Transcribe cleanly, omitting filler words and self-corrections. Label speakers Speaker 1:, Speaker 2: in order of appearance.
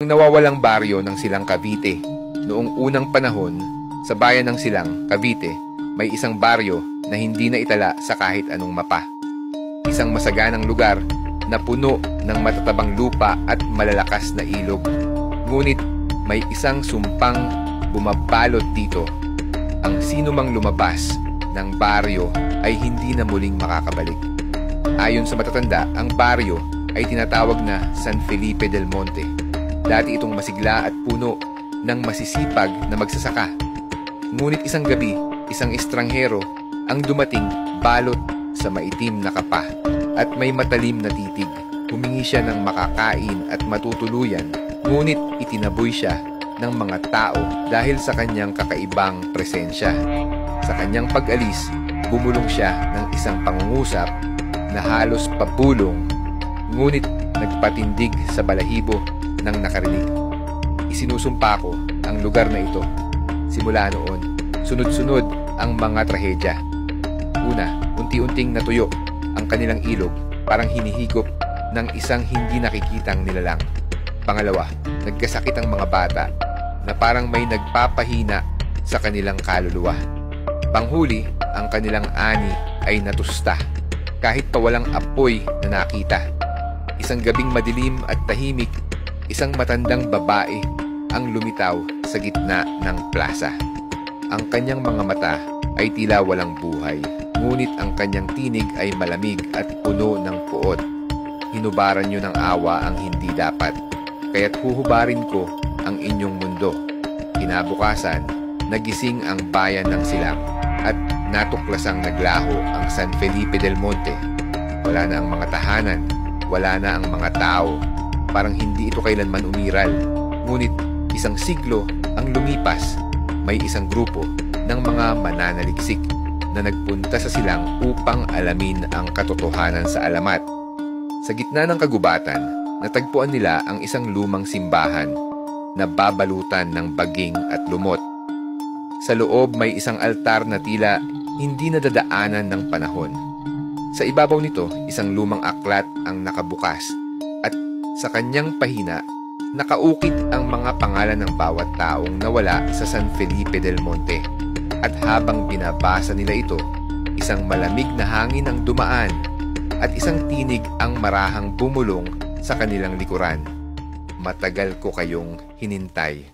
Speaker 1: Ang nawawalang baryo ng Silang Cavite. Noong unang panahon, sa bayan ng Silang, Cavite, may isang baryo na hindi na itala sa kahit anong mapa. Isang masaganang lugar na puno ng matatabang lupa at malalakas na ilog. Ngunit may isang sumpang bumabalot dito. Ang sinumang lumabas ng baryo ay hindi na muling makakabalik. Ayon sa matatanda, ang baryo ay tinatawag na San Felipe del Monte. Dati itong masigla at puno ng masisipag na magsasaka. Ngunit isang gabi, isang estranghero ang dumating balot sa maitim na kapa at may matalim na titig. Humingi siya ng makakain at matutuluyan, ngunit itinaboy siya ng mga tao dahil sa kanyang kakaibang presensya. Sa kanyang pag-alis, bumulong siya ng isang pangungusap na halos pabulong, ngunit nagpatindig sa balahibo ng nakarinig. Isinusumpa ko ang lugar na ito. Simula noon, sunod-sunod ang mga trahedya. Una, unti-unting natuyo ang kanilang ilog, parang hinihigop ng isang hindi nakikitang nilalang. Pangalawa, nagkasakit ang mga bata na parang may nagpapahina sa kanilang kaluluwa. Panghuli, ang kanilang ani ay natusta kahit pa walang apoy na nakita. Isang gabing madilim at tahimik, isang matandang babae ang lumitaw sa gitna ng plaza. Ang kanyang mga mata ay tila walang buhay, ngunit ang kanyang tinig ay malamig at puno ng puot. Hinubaran niyo ng awa ang hindi dapat, kaya't huhubarin ko ang inyong mundo. Kinabukasan, nagising ang bayan ng Silang at natuklasang naglaho ang San Felipe del Monte. Wala na ang mga tahanan, wala na ang mga tao. Parang hindi ito kailanman umiral. Ngunit isang siglo ang lumipas, may isang grupo ng mga mananaliksik na nagpunta sa Silang upang alamin ang katotohanan sa alamat. Sa gitna ng kagubatan, natagpuan nila ang isang lumang simbahan na babalutan ng baging at lumot. Sa loob may isang altar na tila hindi nadadaanan ng panahon. Sa ibabaw nito, isang lumang aklat ang nakabukas at sa kanyang pahina, nakaukit ang mga pangalan ng bawat taong nawala sa San Felipe del Monte. At habang binabasa nila ito, isang malamig na hangin ang dumaan at isang tinig ang marahang bumulong sa kanilang likuran. Matagal ko kayong hinintay.